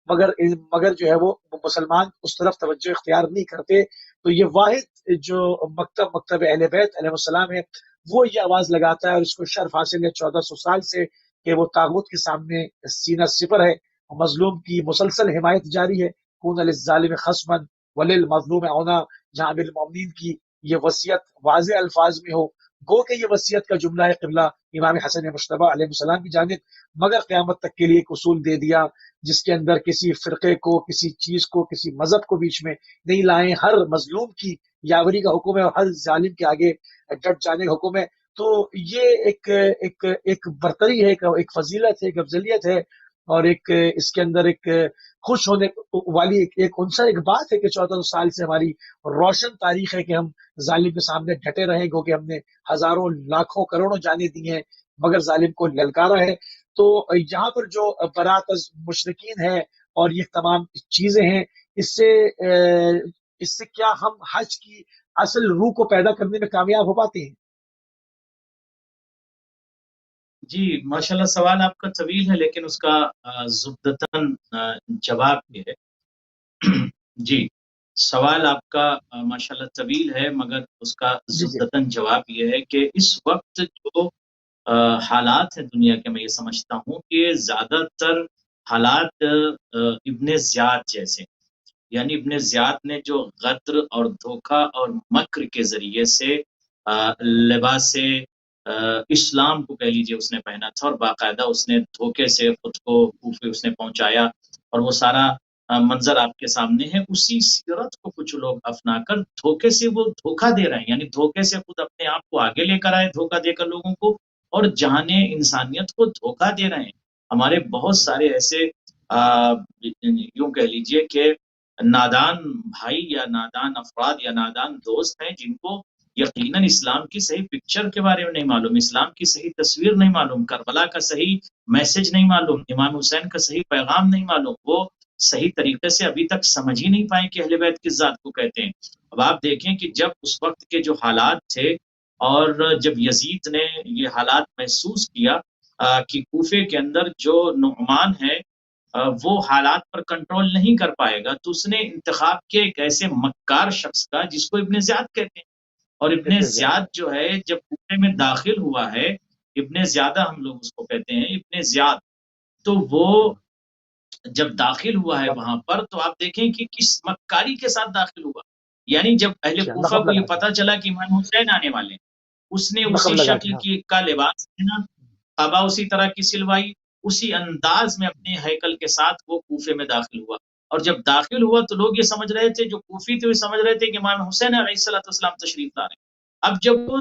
مگر جو ہے وہ مسلمان اس طرف توجہ اختیار نہیں کرتے. تو یہ واحد جو مکتب اہل بیت علیہ السلام ہے وہ یہ آواز لگاتا ہے، اور اس کو شرف حاصل ہے 1400 سال سے کہ وہ طاغوت کے سامنے سینہ سپر ہے، مظلوم کی مسلسل حمایت جاری ہے. کون للظالم خصما وللمظلوم عونا، جہاں بالمؤمنین کی یہ وصیت واضح الفاظ میں ہو. گو کہ یہ وصیت کا جملہ ہے قبلہ امام حسن مجتبی علیہ السلام کی جانب، مگر قیامت تک کے لیے ایک اصول دے دیا جس کے اندر کسی فرقے کو، کسی چیز کو، کسی مذہب کو بیچ میں نہیں لائیں. ہر مظلوم کی یاوری کا حکم ہے اور ہر ظالم کے آگے ڈٹ جانے کا حکم ہے. تو یہ ایک برتری ہے، ایک فضیلت ہے، ایک افضلیت ہے، اور ایک اس کے اندر ایک خوش ہونے والی ایک انسا ایک بات ہے کہ 1400 سال سے ہماری روشن تاریخ ہے کہ ہم ظالم کے سامنے ڈٹے رہے، کیونکہ ہم نے ہزاروں لاکھوں کروڑوں جانے دی ہیں مگر ظالم کو للکارا ہے۔ تو یہاں پر جو برات از مشرکین ہے اور یہ تمام چیزیں ہیں، اس سے کیا ہم حج کی اصل روح کو پیدا کرنے میں کامیاب ہو پاتے ہیں؟ جی ماشاءاللہ، سوال آپ کا طویل ہے لیکن اس کا زبدتاً جواب یہ ہے جی سوال آپ کا ماشاءاللہ طویل ہے، مگر اس کا جی جی زبدتاً جواب یہ ہے کہ اس وقت جو حالات ہیں دنیا کے، میں یہ سمجھتا ہوں کہ زیادہ تر حالات ابن زیاد جیسے، یعنی ابن زیاد نے جو غدر اور دھوکہ اور مکر کے ذریعے سے لباس اسلام کو کہہ لیجئے اس نے پہنا تھا، اور باقاعدہ اس نے دھوکے سے خود کو کوفے اس نے پہنچایا، اور وہ سارا منظر آپ کے سامنے ہے۔ اسی سیرت کو کچھ لوگ اپنا کر دھوکے سے وہ دھوکہ دے رہے ہیں، یعنی دھوکے سے خود اپنے آپ کو آگے لے کر آئے دھوکہ دے کر لوگوں کو، اور جہانے انسانیت کو دھوکہ دے رہے ہیں۔ ہمارے بہت سارے ایسے یوں کہہ لیجئے کہ نادان بھائی یا نادان افراد یا نادان دوست ہیں جن کو یقیناً اسلام کی صحیح پکچر کے بارے میں نہیں معلوم، اسلام کی صحیح تصویر نہیں معلوم، کربلا کا صحیح میسج نہیں معلوم، امام حسین کا صحیح پیغام نہیں معلوم، وہ صحیح طریقے سے ابھی تک سمجھ ہی نہیں پائے کہ اہل بیت کس ذات کو کہتے ہیں۔ اب آپ دیکھیں کہ جب اس وقت کے جو حالات تھے، اور جب یزید نے یہ حالات محسوس کیا کہ کوفے کے اندر جو نعمان ہے وہ حالات پر کنٹرول نہیں کر پائے گا، تو اس نے انتخاب کیا ایک ایسے مکار شخص کا جس کو ابن زیاد کہتے ہیں۔ اور ابن زیاد جو ہے جب کوفے میں داخل ہوا ہے، ابن زیادہ ہم لوگ اس کو کہتے ہیں، ابن زیاد، تو وہ جب داخل ہوا ہے وہاں پر، تو آپ دیکھیں کہ کس مکاری کے ساتھ داخل ہوا۔ یعنی جب اہل کوفہ کو یہ پتا چلا کہ امام حسین آنے والے ہیں، اس نے اسی شکل کا لباس پہنا، قبا اسی طرح کی سلوائی، اسی انداز میں اپنے ہیکل کے ساتھ وہ کوفے میں داخل ہوا۔ اور جب داخل ہوا تو لوگ یہ سمجھ رہے تھے، جو کوفی تھے وہ سمجھ رہے تھے کہ امام حسین علیہ السلام تشریف لا رہے ہیں۔ اب جب وہ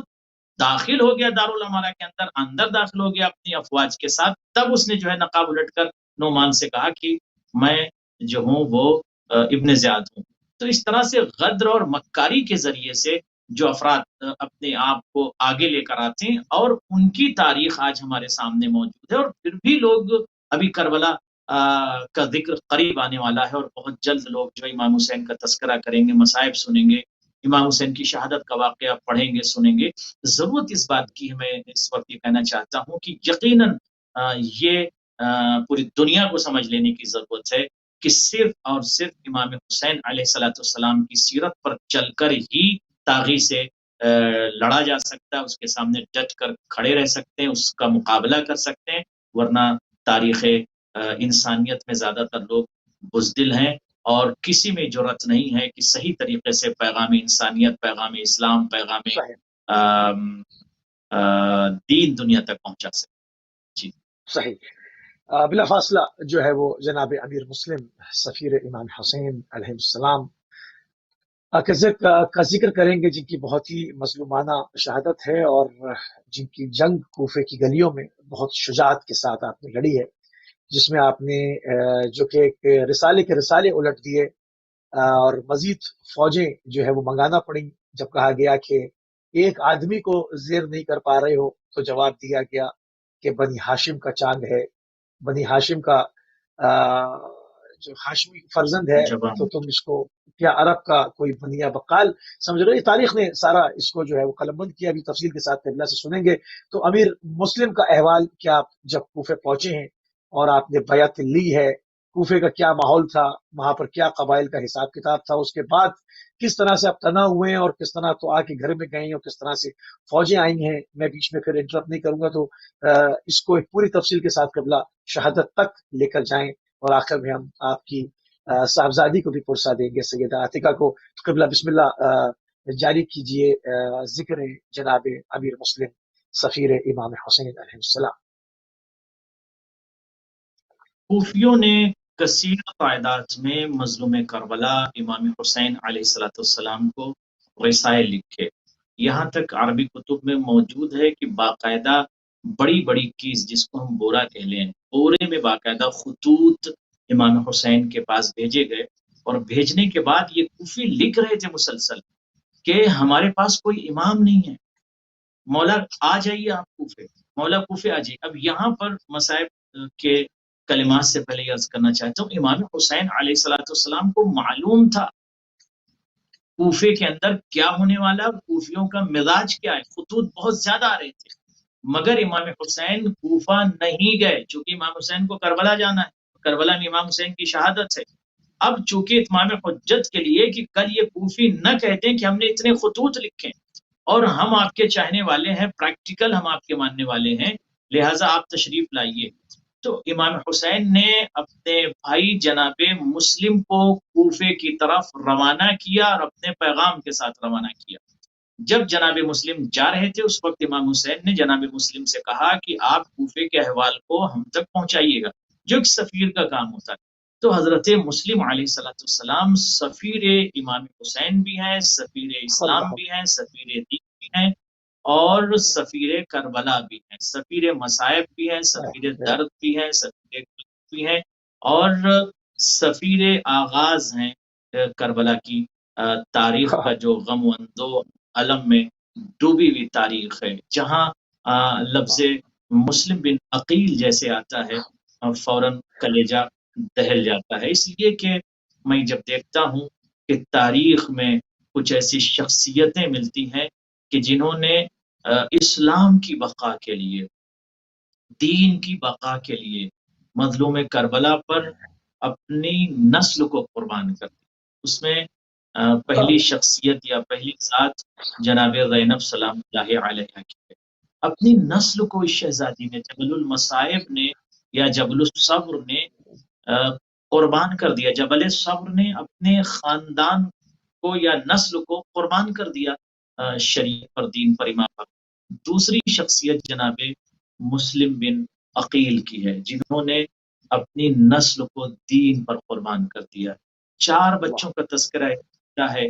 داخل ہو گیا دارالامارہ کے اندر داخل ہو گیا اپنی افواج کے ساتھ، تب اس نے جو ہے نقاب الٹ کر نعمان سے کہا کہ میں جو ہوں وہ ابن زیاد ہوں۔ تو اس طرح سے غدر اور مکاری کے ذریعے سے جو افراد اپنے آپ کو آگے لے کر آتے ہیں، اور ان کی تاریخ آج ہمارے سامنے موجود ہے، اور پھر بھی لوگ ابھی کربلا کا ذکر قریب آنے والا ہے، اور بہت جلد لوگ جو امام حسین کا تذکرہ کریں گے، مصائب سنیں گے، امام حسین کی شہادت کا واقعہ پڑھیں گے، سنیں گے۔ ضرورت اس بات کی میں اس وقت یہ کہنا چاہتا ہوں کہ یقیناً یہ پوری دنیا کو سمجھ لینے کی ضرورت ہے کہ صرف اور صرف امام حسین علیہ السلام کی سیرت پر چل کر ہی طاغی سے لڑا جا سکتا ہے، اس کے سامنے ڈٹ کر کھڑے رہ سکتے ہیں، اس کا مقابلہ کر سکتے ہیں، ورنہ تاریخ انسانیت میں زیادہ تر لوگ بزدل ہیں، اور کسی میں جرأت نہیں ہے کہ صحیح طریقے سے پیغام انسانیت، پیغام اسلام، پیغام دین دنیا تک پہنچا سکے۔ جی صحیح۔ بلا فاصلہ جو ہے وہ جناب امیر مسلم سفیر امام حسین علیہ السلام کا ذکر کریں گے، جن کی بہت ہی مظلومانہ شہادت ہے، اور جن کی جنگ کوفے کی گلیوں میں بہت شجاعت کے ساتھ آپ نے لڑی ہے، جس میں آپ نے جو کہ ایک رسالے کے رسالے الٹ دیے، اور مزید فوجیں جو ہے وہ منگانا پڑیں۔ جب کہا گیا کہ ایک آدمی کو زیر نہیں کر پا رہے ہو، تو جواب دیا گیا کہ بنی ہاشم کا چاند ہے، بنی ہاشم کا جو ہاشمی فرزند ہے، تو تم اس کو کیا عرب کا کوئی بنیا بقال سمجھ رہے؟ تاریخ نے سارا اس کو جو ہے وہ قلم بند کیا، بھی تفصیل کے ساتھ قبلہ سے سنیں گے۔ تو امیر مسلم کا احوال کیا، آپ جب کوفے پہنچے ہیں اور آپ نے بیعت لی ہے، کوفے کا کیا ماحول تھا، وہاں پر کیا قبائل کا حساب کتاب تھا، اس کے بعد کس طرح سے آپ تنا ہوئے ہیں، اور کس طرح تو آ کے گھر میں گئے ہیں، اور کس طرح سے فوجیں آئی ہیں؟ میں بیچ میں پھر انٹرپٹ نہیں کروں گا، تو اس کو ایک پوری تفصیل کے ساتھ قبلہ شہادت تک لے کر جائیں، اور آخر میں ہم آپ کی صاحبزادی کو بھی پرسا دیں گے، سیدہ عاتقہ کو۔ قبلہ بسم اللہ جاری کیجئے ذکر جناب امیر مسلم سفیر امام حسین علیہ السلام۔ کوفیوں نے کثیر تعداد میں مظلوم کربلا امام حسین علیہ السلام کو رسائل لکھے، یہاں تک عربی کتب میں موجود ہے کہ باقاعدہ بڑی بڑی کیس جس کو ہم بورا کہہ لیں، بورے میں باقاعدہ خطوط امام حسین کے پاس بھیجے گئے، اور بھیجنے کے بعد یہ کوفی لکھ رہے تھے مسلسل کہ ہمارے پاس کوئی امام نہیں ہے، مولا آ جائیے آپ کوفے، مولا کوفے آ جائیے۔ اب یہاں پر مصائب کے کلمات سے پہلے یہ عرض کرنا چاہتا ہوں، امام حسین علیہ الصلوۃ والسلام کو معلوم تھا کوفے کے اندر کیا ہونے والا، کوفیوں کا مزاج کیا ہے، خطوط بہت زیادہ آ رہے تھے، مگر امام حسین کوفہ نہیں گئے، چونکہ امام حسین کو کربلا جانا ہے، کربلا میں امام حسین کی شہادت ہے۔ اب چونکہ اتمام حجت کے لیے کہ کل یہ کوفی نہ کہتے ہیں کہ ہم نے اتنے خطوط لکھے اور ہم آپ کے چاہنے والے ہیں، پریکٹیکل ہم آپ کے ماننے والے ہیں، لہٰذا آپ تشریف لائیے۔ تو امام حسین نے اپنے بھائی جناب مسلم کو کوفے کی طرف روانہ کیا اور اپنے پیغام کے ساتھ روانہ کیا۔ جب جناب مسلم جا رہے تھے اس وقت امام حسین نے جناب مسلم سے کہا کہ آپ کوفے کے احوال کو ہم تک پہنچائیے گا، جو ایک سفیر کا کام ہوتا ہے۔ تو حضرت مسلم علیہ السلام سفیر امام حسین بھی ہیں، سفیر اسلام بھی ہیں، سفیر دین بھی ہیں، اور سفیر کربلا بھی ہیں، سفیر مصائب بھی ہیں، سفیر درد بھی ہیں، سفیر بھی ہیں، اور سفیر آغاز ہیں کربلا کی تاریخ کا، جو غم و اندو علم میں ڈوبی ہوئی تاریخ ہے، جہاں لفظ مسلم بن عقیل جیسے آتا ہے فوراً کلیجہ دہل جاتا ہے، اس لیے کہ میں جب دیکھتا ہوں کہ تاریخ میں کچھ ایسی شخصیتیں ملتی ہیں کہ جنہوں نے اسلام کی بقا کے لیے، دین کی بقا کے لیے مظلوم کربلا پر اپنی نسل کو قربان کر دی۔ اس میں پہلی شخصیت یا پہلی ذات جناب زینب سلام اللہ علیہ کی ہے۔ اپنی نسل کو اس شہزادی نے، جبل المصائب نے یا جبل الصبر نے قربان کر دیا، جبل صبر نے اپنے خاندان کو یا نسل کو قربان کر دیا شریعت پر، دین پر، ایمان پر۔ دوسری شخصیت جناب مسلم بن عقیل کی ہے، جنہوں نے اپنی نسل کو دین پر قربان کر دیا۔ 4 بچوں کا تذکرہ ہے،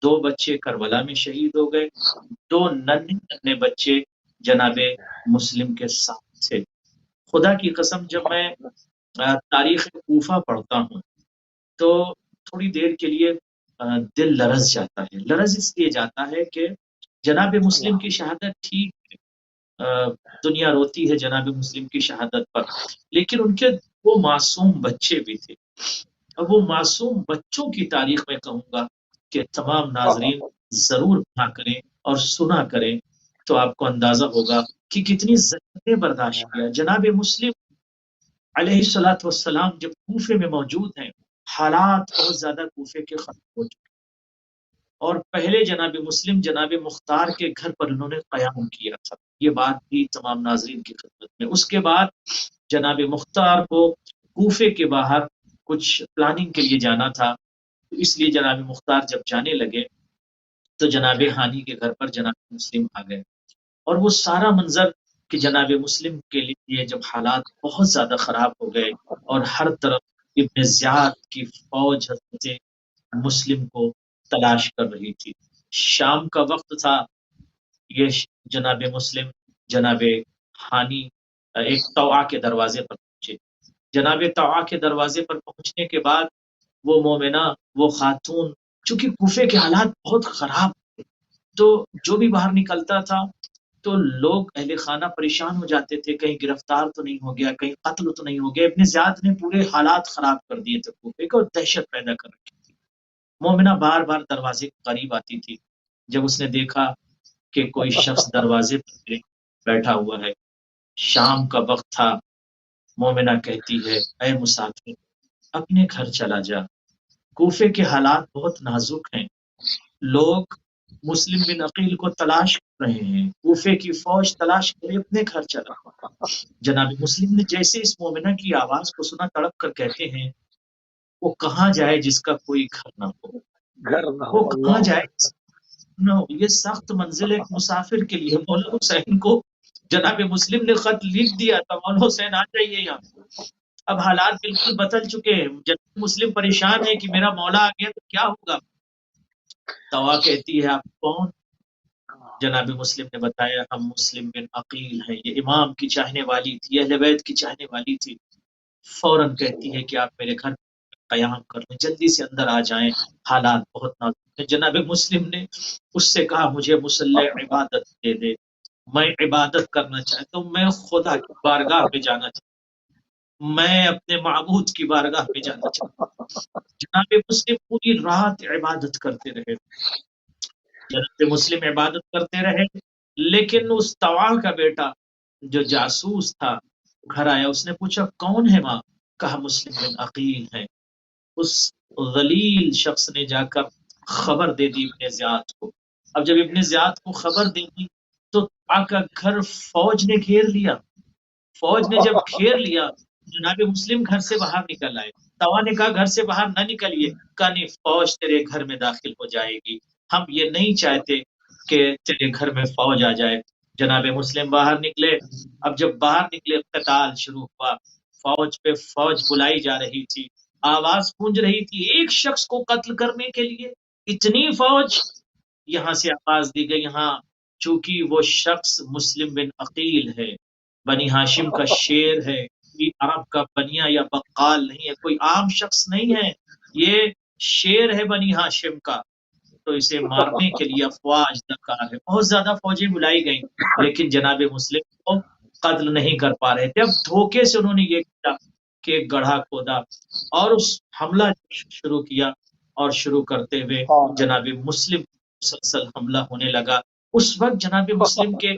2 بچے کربلا میں شہید ہو گئے، 2 ننھے بچے جناب مسلم کے ساتھ تھے۔ خدا کی قسم جب میں تاریخ کوفہ پڑھتا ہوں تو تھوڑی دیر کے لیے دل لرز جاتا ہے۔ لرز اس لیے جاتا ہے کہ جناب مسلم کی شہادت ٹھیک ہے، دنیا روتی ہے جناب مسلم کی شہادت پر، لیکن ان کے 2 معصوم بچے بھی تھے۔ اب وہ معصوم بچوں کی تاریخ میں کہوں گا کہ تمام ناظرین ضرور پڑھا کریں اور سنا کریں، تو آپ کو اندازہ ہوگا کہ کتنی ذلتیں برداشت کیا جناب مسلم علیہ الصلوۃ والسلام جب کوفے میں موجود ہیں۔ حالات بہت زیادہ کوفے کے خراب ہو چکے، اور پہلے جناب مسلم جناب مختار کے گھر پر انہوں نے قیام کیا تھا، یہ بات بھی تمام ناظرین کی خدمت میں۔ اس کے بعد جناب مختار کو کوفے کے باہر کچھ پلاننگ کے لیے جانا تھا، اس لیے جناب مختار جب جانے لگے تو جناب ہانی کے گھر پر جناب مسلم آ گئے، اور وہ سارا منظر کہ جناب مسلم کے لیے جب حالات بہت زیادہ خراب ہو گئے اور ہر طرف ابن زیاد کی فوج حضرت مسلم کو تلاش کر رہی تھی۔ شام کا وقت تھا، یہ جناب مسلم جناب ہانی ایک طوعا کے دروازے پر پہنچے۔ جناب طوعا کے دروازے پر پہنچنے کے بعد وہ مومنہ، وہ خاتون، چونکہ کوفے کے حالات بہت خراب تھے تو جو بھی باہر نکلتا تھا تو لوگ اہل خانہ پریشان ہو جاتے تھے، کہیں گرفتار تو نہیں ہو گیا، کہیں قتل تو نہیں ہو گیا۔ ابن زیاد نے پورے حالات خراب کر دیے تھے کوفے کو، اور دہشت پیدا کر رکھی تھی۔ مومنہ بار بار دروازے کے قریب آتی تھی، جب اس نے دیکھا کہ کوئی شخص دروازے پر بیٹھا ہوا ہے، شام کا وقت تھا، مومنہ کہتی ہے اے مسافر اپنے گھر چلا جا، کوفے کے حالات بہت نازک ہیں، لوگ مسلم بن عقیل کو تلاش کر رہے ہیں، کوفے کی فوج تلاش کرے، اپنے گھر چلا۔ جناب مسلم نے جیسے اس مومنہ کی آواز کو سنا، تڑپ کر کہتے ہیں وہ کہاں جائے جس کا کوئی گھر نہ ہو، وہ کہاں جائے نہ ہو۔ یہ سخت منزل ایک مسافر کے لیے۔ مولا حسین کو جناب مسلم نے خط لکھ دیا تھا، مولا حسین آ جائیے یہاں۔ اب حالات بالکل بدل چکے ہیں، جناب مسلم پریشان ہے کہ میرا مولا آ گیا تو کیا ہوگا۔ طوعا کہتی ہے آپ کون؟ جناب مسلم نے بتایا ہم مسلم بن عقیل ہیں، یہ امام کی چاہنے والی تھی، اہل بیت کی چاہنے والی تھی، فوراً کہتی ہے کہ آپ میرے گھر قیام کر لیں، جلدی سے اندر آ جائیں، حالات بہت نازک ہیں۔ جناب مسلم نے اس سے کہا مجھے مصلی عبادت دے دے، میں عبادت کرنا چاہتا ہوں، میں خدا کی بارگاہ میں جانا چاہتا ہوں، میں اپنے معبود کی بارگاہ میں جانا چاہتا ہوں۔ جناب مسلم پوری رات عبادت کرتے رہے، جناب مسلم عبادت کرتے رہے، لیکن اس توا کا بیٹا جو جاسوس تھا گھر آیا، اس نے پوچھا کون ہے ماں؟ کہا مسلم بن عقیل ہے۔ اس غلیل شخص نے جا کر خبر دے دی ابن زیاد کو۔ اب جب ابن زیاد کو خبر دے دی تو آ کا گھر فوج نے گھیر لیا۔ فوج نے جب گھیر لیا، جناب مسلم گھر سے باہر نکل آئے۔ توا نے کہا گھر سے باہر نہ نکلیے، کہا نہیں، فوج تیرے گھر میں داخل ہو جائے گی، ہم یہ نہیں چاہتے کہ تیرے گھر میں فوج آ جائے۔ جناب مسلم باہر نکلے۔ اب جب باہر نکلے قتال شروع ہوا، فوج پہ فوج بلائی جا رہی تھی، آواز گونج رہی تھی ایک شخص کو قتل کرنے کے لیے، اتنی فوج۔ یہاں سے آواز دی گئی ہاں چونکہ وہ شخص مسلم بن عقیل ہے، بنی ہاشم کا شیر ہے، کوئی عرب کا بنیا یا بقال نہیں ہے، کوئی عام شخص نہیں ہے، یہ شیر ہے بنی ہاشم کا، تو اسے مارنے کے لیے افواج درکار ہے۔ بہت زیادہ فوجیں بلائی گئیں، لیکن جناب مسلم کو قتل نہیں کر پا رہے تھے۔ اب دھوکے سے انہوں نے یہ کیا کہ ایک گڑھا کھودا اور اس حملہ شروع کیا، اور شروع کرتے ہوئے جناب مسلم مسلسل حملہ ہونے لگا۔ اس وقت جناب مسلم کے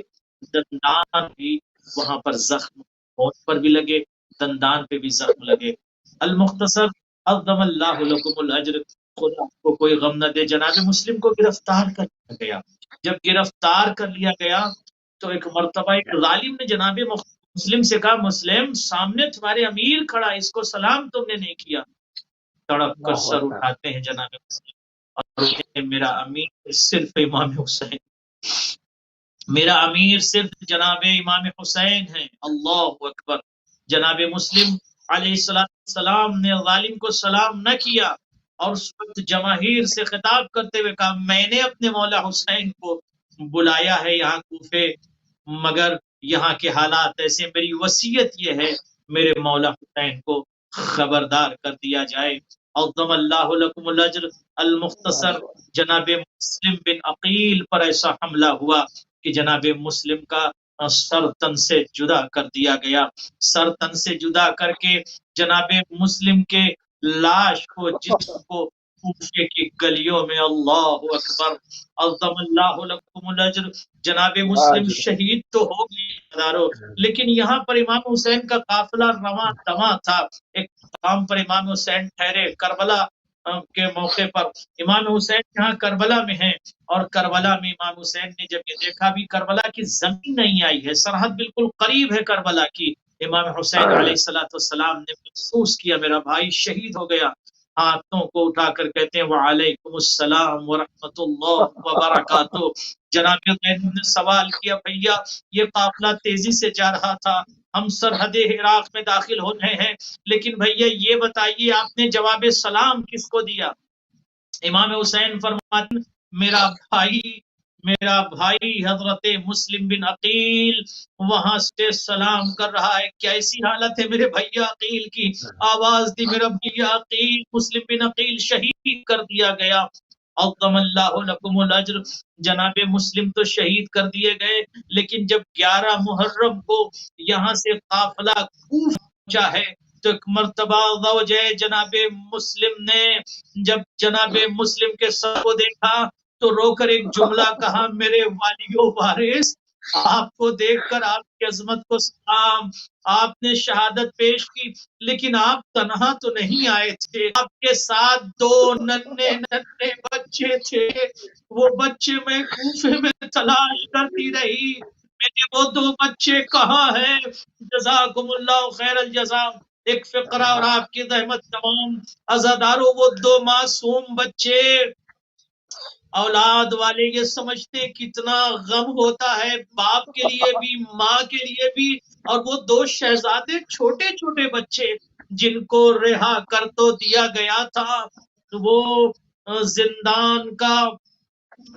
دندان بھی وہاں پر زخم، ہونٹ پر بھی لگے، دندان پہ بھی زخم لگے۔ المختصر عظم اللہ لکم الاجر، خدا کو کوئی غم نہ دے، جناب مسلم کو گرفتار کر لیا گیا۔ جب گرفتار کر لیا گیا تو ایک مرتبہ ایک ظالم نے جناب مسلم سے کہا مسلم سامنے تمہارے امیر کھڑا، اس کو سلام تم نے نہیں کیا۔ تڑپ کر سر اٹھاتے ہیں جناب مسلم اور کہتے ہیں میرا امیر صرف امام حسین، میرا امیر صرف جناب امام حسین ہیں۔ اللہ اکبر۔ جناب مسلم علیہ السلام نے ظالم کو سلام نہ کیا اور اس وقت جماہیر سے خطاب کرتے ہوئے کہا میں نے اپنے مولا حسین کو بلایا ہے یہاں کوفے، مگر یہاں کے حالات ایسے، میری وصیت یہ ہے میرے مولا حسین کو خبردار کر دیا جائے۔ عظم اللہ لکم الاجر۔ المختصر جناب مسلم بن عقیل پر ایسا حملہ ہوا کہ جناب مسلم کا سر تن سے جدا کر دیا گیا۔ سر تن سے جدا کر کے جناب مسلم کے لاش کو، جسم کو کوفے کی گلیوں میں، اللہ اکبر، عظم اللہ لکم الاجر، جناب مسلم شہید تو ہو گئے ہزاروں، لیکن یہاں پر امام حسین کا قافلہ رواں دواں تھا۔ ایک مقام پر امام حسین ٹھہرے کربلا کے موقع پر، امام حسین یہاں کربلا میں ہیں، اور کربلا میں امام حسین نے جب یہ دیکھا بھی کربلا کی زمین نہیں آئی ہے، سرحد بالکل قریب ہے کربلا کی، امام حسین علیہ السلام نے محسوس کیا میرا بھائی شہید ہو گیا، ہاتھوں کو اٹھا کر کہتے ہیں وعلیکم السلام ورحمۃ اللہ وبرکاتہ۔ جناب زینب نے سوال کیا بھیا یہ قافلہ تیزی سے جا رہا تھا، ہم سرحد عراق میں داخل ہو رہے ہیں، لیکن بھیا یہ بتائیے آپ نے جواب سلام کس کو دیا؟ امام حسین فرماتے میرا بھائی حضرت مسلم بن عقیل وہاں سے سلام کر رہا ہے، کیسی حالت ہے میرے بھیا عقیل کی؟ آواز دی میرا بھیا عقیل، مسلم بن عقیل شہید کر دیا گیا۔ عظم اللہ لکم الاجر۔ جناب مسلم تو شہید کر دیے گئے، لیکن جب 11 محرم کو یہاں سے قافلہ کوفہ پہنچا ہے تو ایک مرتبہ زوجہ جناب مسلم نے جب جناب مسلم کے سر کو دیکھا تو رو کر ایک جملہ کہا میرے والی و وارث، آپ کو دیکھ کر آپ کی عظمت کو سلام، آپ نے شہادت پیش کی، لیکن آپ تنہا تو نہیں آئے تھے، آپ کے ساتھ 2 ننھے بچے تھے، وہ بچے میں کوفے میں تلاش کرتی رہی، میرے وہ 2 بچے کہاں ہیں؟ جزاکم اللہ خیر الجزا۔ ایک فقرہ اور آپ کی رحمت تمام عزاداروں، وہ 2 معصوم بچے، اولاد والے یہ سمجھتے کتنا غم ہوتا ہے باپ کے لیے بھی ماں کے لیے بھی، اور وہ 2 شہزادے چھوٹے چھوٹے بچے جن کو رہا کر تو دیا گیا تھا، وہ زندان کا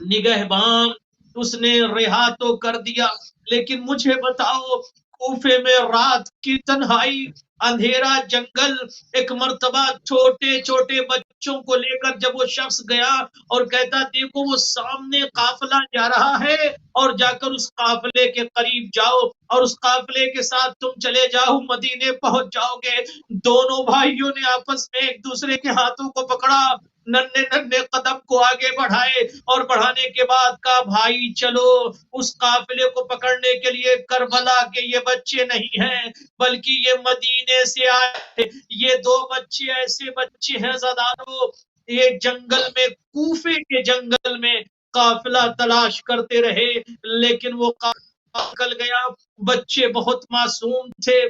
نگہبان اس نے رہا تو کر دیا، لیکن مجھے بتاؤ کوفے میں رات کی تنہائی، اندھیرا جنگل، ایک مرتبہ چھوٹے چھوٹے بچوں کو لے کر جب وہ شخص گیا اور کہتا دیکھو وہ سامنے قافلہ جا رہا ہے، اور جا کر اس قافلے کے قریب جاؤ اور اس قافلے کے ساتھ تم چلے جاؤ، مدینے پہنچ جاؤ گے۔ دونوں بھائیوں نے آپس میں ایک دوسرے کے ہاتھوں کو پکڑا، ننھے ننھے قدم کو آگے بڑھائے اور بڑھانے کے بعد کہا بھائی چلو اس قافلے کو پکڑنے کے لیے کربلا کے یہ بچے نہیں ہیں بلکہ یہ مدینے سے آئے، یہ دو بچے ایسے بچے ہیں زدانو، یہ جنگل میں کوفے کے جنگل میں قافلہ تلاش کرتے رہے لیکن وہ نکل گیا۔ بچے بہت معصوم تھے،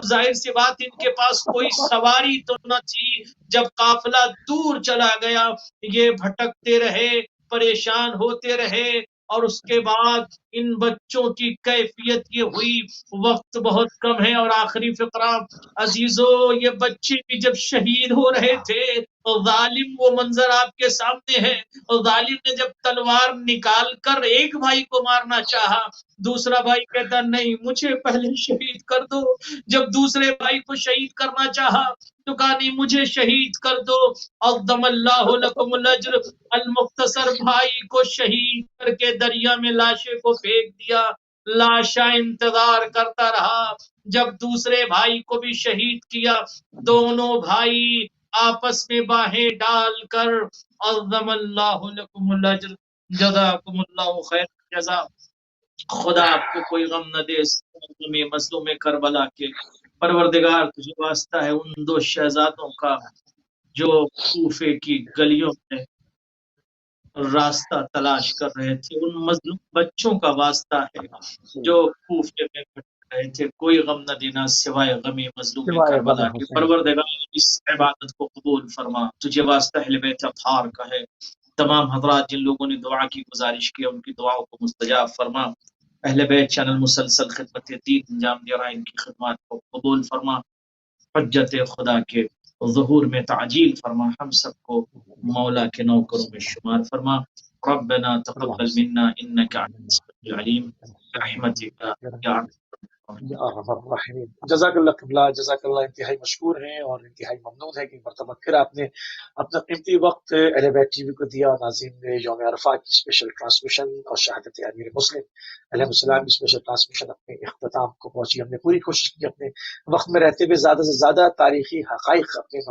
ظاہر سی بات ان کے پاس کوئی سواری تو نہ تھی، جب قافلہ دور چلا گیا یہ بھٹکتے رہے، پریشان ہوتے رہے، اور اس کے بعد ان بچوں کی کیفیت یہ ہوئی، وقت بہت کم ہے اور آخری فقرہ عزیزو، یہ بچے بھی جب شہید ہو رہے تھے ظالم وہ منظر آپ کے سامنے ہے، ظالم نے جب تلوار نکال کر ایک بھائی کو مارنا چاہا، دوسرا بھائی کہتا نہیں مجھے پہلے شہید کر دو، جب دوسرے بھائی کو شہید کرنا چاہا تو کہا نہیں مجھے شہید کر دو، عظم اللہ لکم الاجر، المختصر بھائی کو شہید کر کے دریا میں لاشے کو پھینک دیا، لاشا انتظار کرتا رہا، جب دوسرے بھائی کو بھی شہید کیا، دونوں بھائی آپس میں باہیں ڈال کر عظم اللہ لکم الاجر، جزاکم اللہ خیر جزا، خدا آپ کو کوئی غم نہ دے مظلوم کربلا کے، پروردگار تجھے واسطہ ہے ان دو شہزادوں کا جو کوفے کی گلیوں میں راستہ تلاش کر رہے تھے، ان مظلوم بچوں کا واسطہ ہے جو کوفے میں بھٹک رہے تھے، کوئی غم نہ دینا سوائے غمی مظلوم کربلا کے۔ پروردگار اس عبادت کو قبول فرما، تجھے واسطہ اہل بیت اطہار کا ہے، تمام حضرات جن لوگوں نے دعا کی گزارش کی ان کی دعاؤں کو مستجاب فرما، اہل بیت چینل مسلسل خدمت دین انجام دے رہا ہے ان کی خدمات کو قبول فرما، حجت خدا کے ظہور میں تعجیل فرما، ہم سب کو مولا کے نوکروں میں شمار فرما، ربنا تقبل منا انك انت السميع العليم برحمتك یا ارحم الراحمین۔ جزاک اللہ قبلہ، جزاک اللہ، انتہائی مشکور ہیں اور انتہائی ممنون ہے کہ مرتبہ پھر آپ نے اپنا قیمتی وقت اہل بیت ٹی وی کو دیا، ناظرین نے یوم عرفہ کی اسپیشل ٹرانسمیشن اور شہادت امیر مسلم علیہ السلام کی اسپیشل ٹرانسمیشن اپنے اختتام کو پہنچی۔ ہم نے پوری کوشش کی اپنے وقت میں رہتے ہوئے زیادہ سے زیادہ تاریخی حقائق اپنے